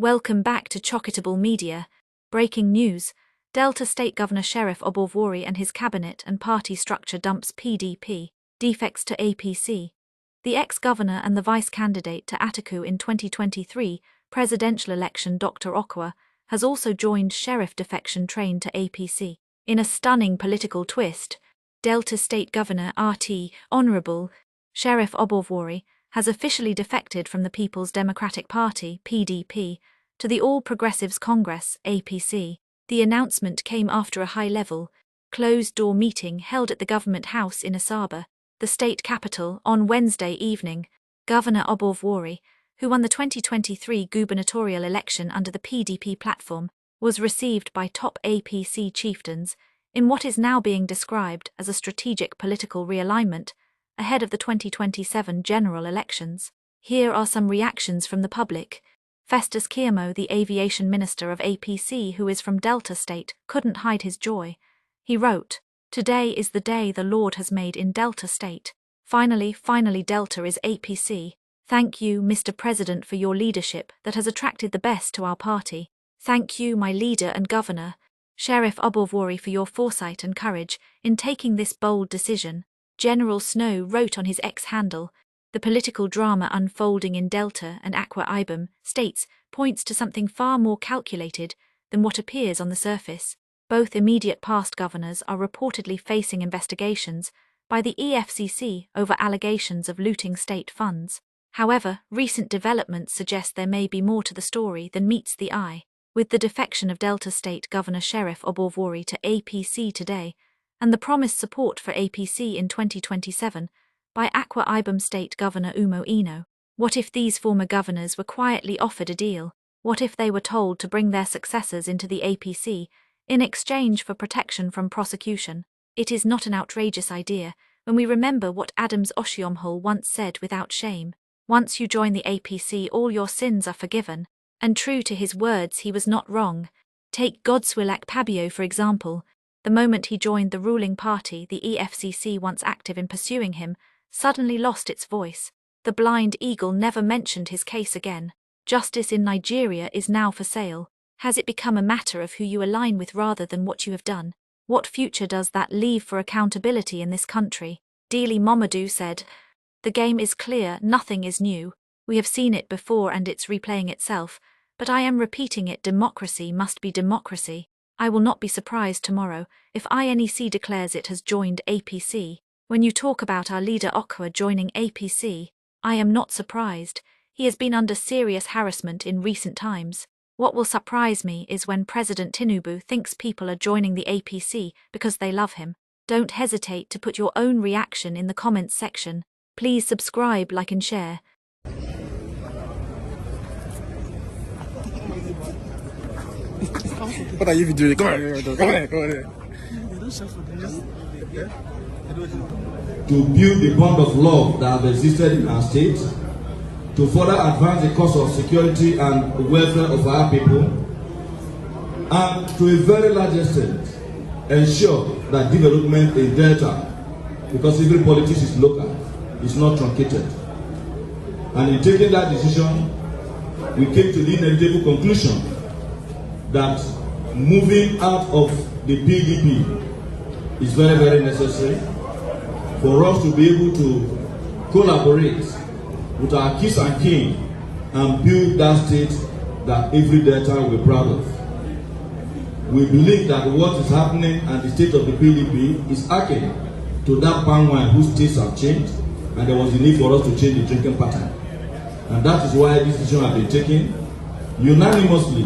Welcome back to Chocketable Media. Breaking news: Delta State Governor Sheriff Obowori and his cabinet and party structure dumps PDP, defects to APC. The ex-governor and the vice-candidate to Atiku in 2023 presidential election, Dr. Okowa, has also joined Sheriff defection train to APC. In a stunning political twist, Delta State Governor RT, Honorable Sheriff Obowori, has officially defected from the People's Democratic Party, PDP, to the All Progressives Congress, APC. The announcement came after a high-level, closed-door meeting held at the Government House in Asaba, the state capital, on Wednesday evening. Governor Obowori, who won the 2023 gubernatorial election under the PDP platform, was received by top APC chieftains in what is now being described as a strategic political realignment ahead of the 2027 general elections. Here are some reactions from the public. Festus Keyamo, the aviation minister of APC who is from Delta State, couldn't hide his joy. He wrote, "Today is the day the Lord has made in Delta State. Finally, Delta is APC. Thank you, Mr. President, for your leadership that has attracted the best to our party. Thank you, my leader and governor, Sheriff Obowori, for your foresight and courage in taking this bold decision." General Snow wrote on his X handle, "The political drama unfolding in Delta and Akwa Ibom states points to something far more calculated than what appears on the surface. Both immediate past governors are reportedly facing investigations by the EFCC over allegations of looting state funds. However, recent developments suggest there may be more to the story than meets the eye. With the defection of Delta State Governor Sheriff Obowori to APC today, and the promised support for APC in 2027 by Akwa Ibom State Governor Umo Eno, what if these former governors were quietly offered a deal? What if they were told to bring their successors into the APC in exchange for protection from prosecution? It is not an outrageous idea when we remember what Adam's OSHIOMOLE once said without shame. Once you join the APC, all your sins are forgiven. And true to his words, he was not wrong. Take Godswill Akpabio, for example. The moment he joined the ruling party, the EFCC, once active in pursuing him, suddenly lost its voice. The blind eagle never mentioned his case again. Justice in Nigeria is now for sale. Has it become a matter of who you align with rather than what you have done? What future does that leave for accountability in this country? Dele Momodu said, "The game is clear, nothing is new. We have seen it before and it's replaying itself, but I am repeating it. Democracy must be democracy. I will not be surprised tomorrow if INEC declares it has joined APC. When you talk about our leader Okowa joining APC, I am not surprised. He has been under serious harassment in recent times. What will surprise me is when President Tinubu thinks people are joining the APC because they love him." Don't hesitate to put your own reaction in the comments section. Please subscribe, like and share. What are you doing? Come on. To build the bond of love that has existed in our state, to further advance the cause of security and the welfare of our people, and to a very large extent, ensure that development in Delta, because every politics is local, is not truncated. And in taking that decision, we came to the inevitable conclusion that moving out of the PDP is very, very necessary for us to be able to collaborate with our kith and kin and build that state that every Delta will be proud of. We believe that what is happening and the state of the PDP is akin to that palm wine whose tastes have changed, and there was a need for us to change the drinking pattern. And that is why this decision has been taken unanimously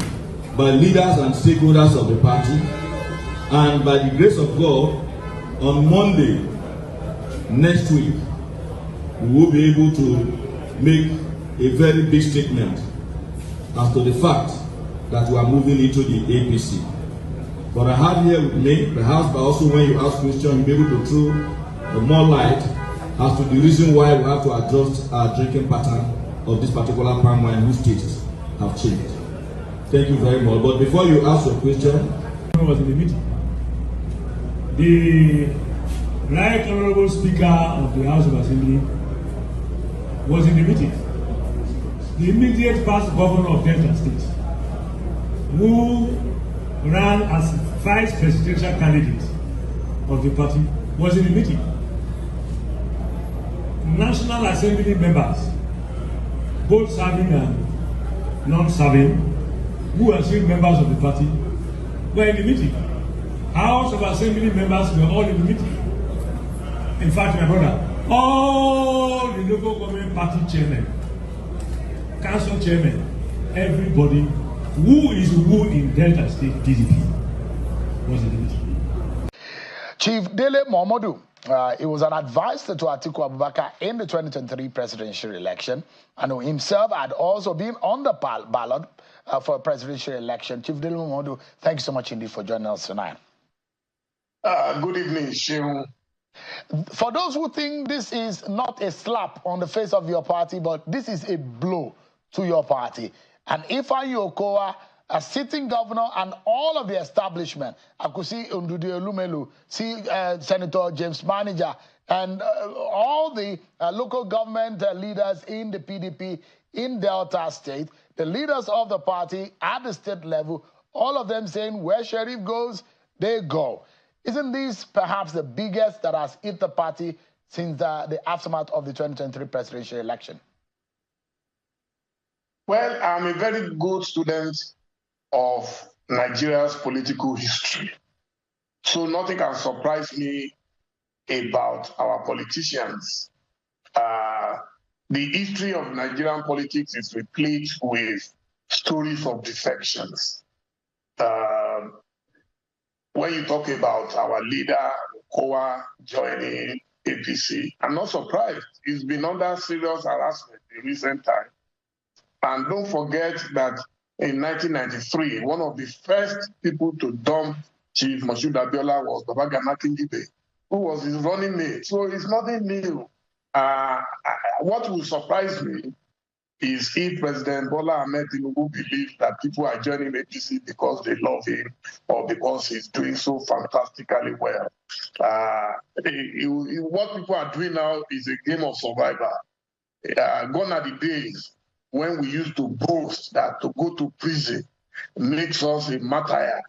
by leaders and stakeholders of the party, and by the grace of God, on Monday next week, we will be able to make a very big statement as to the fact that we are moving into the APC. But I have here with me, perhaps, but also when you ask questions, you'll be able to throw more light as to the reason why we have to adjust our drinking pattern of this particular palm wine whose tastes have changed. Thank you very much. But before you ask your question, I was in the meeting. The Right Honorable Speaker of the House of Assembly was in the meeting. The immediate past governor of Delta State who ran as vice presidential candidate of the party, was in the meeting. National Assembly members, both serving and non-serving, who are still members of the party, were in the meeting. House of Assembly members were all in the meeting. In fact, my brother, all the local government party chairmen, council chairmen, everybody who is who in Delta State PDP was in the meeting. Chief Dele Momodu, he was an advisor to Atiku Abubakar in the 2023 presidential election, and himself had also been on the ballot for a presidential election. Chief Dele Momodu, thank you so much indeed for joining us tonight. Good evening, Shion. For those who think this is not a slap on the face of your party, but this is a blow to your party, and Ifeanyi Okowa, a sitting governor, and all of the establishment, I could see Ndudu Elumelu, see Senator James Manager, and all the local government leaders in the PDP in Delta State, the leaders of the party at the state level, all of them saying where Sheriff goes, they go. Isn't this perhaps the biggest that has hit the party since the aftermath of the 2023 presidential election? Well, I'm a very good student of Nigeria's political history. So nothing can surprise me about our politicians. The history of Nigerian politics is replete with stories of defections. When you talk about our leader, Okowa, joining APC, I'm not surprised. He's been under serious harassment in recent time. And don't forget that in 1993, one of the first people to dump Chief Moshood Abiola was Baba Gana Kingibe, who was his running mate. So it's nothing new. What will surprise me is if President Bola Ahmed Tinubu believes that people are joining APC because they love him or because he's doing so fantastically well. What people are doing now is a game of survivor. Gone are the days when we used to boast that to go to prison makes us a martyr.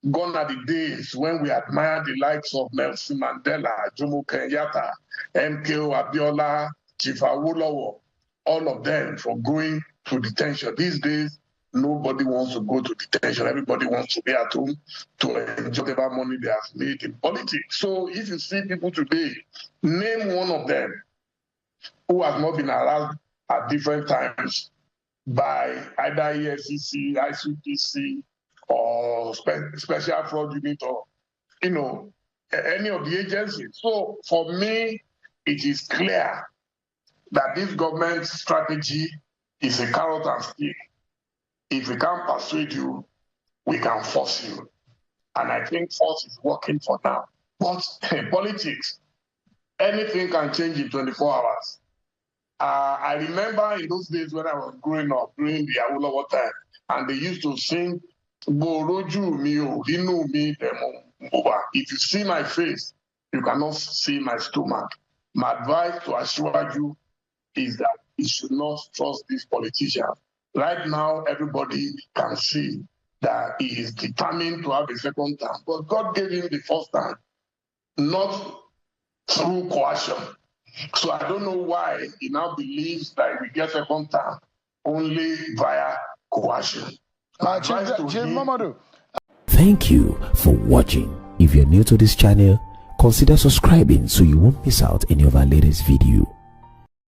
Gone are the days when we admire the likes of Nelson Mandela, Jomo Kenyatta, MKO Abiola, Chief Awolowo, all of them for going to detention. These days, nobody wants to go to detention. Everybody wants to be at home to enjoy whatever money they have made in politics. So if you see people today, name one of them who has not been harassed at different times by either EFCC, ICPC, or Special Fraud Unit, or, any of the agencies. So for me, it is clear that this government's strategy is a carrot and stick. If we can't persuade you, we can force you. And I think force is working for now. But in politics, anything can change in 24 hours. I remember in those days when I was growing up, during the Awolowo time, and they used to sing, Boroju mi o, inu mi demo. If you see my face, you cannot see my stomach. My advice to Asiwaju is that you should not trust these politicians. Right now, everybody can see that he is determined to have a second term, but God gave him the first time, not through coercion. So I don't know why he now believes that we get second term only via coercion. Thank you for watching. If you're new to this channel, consider subscribing so you won't miss out any of our latest video.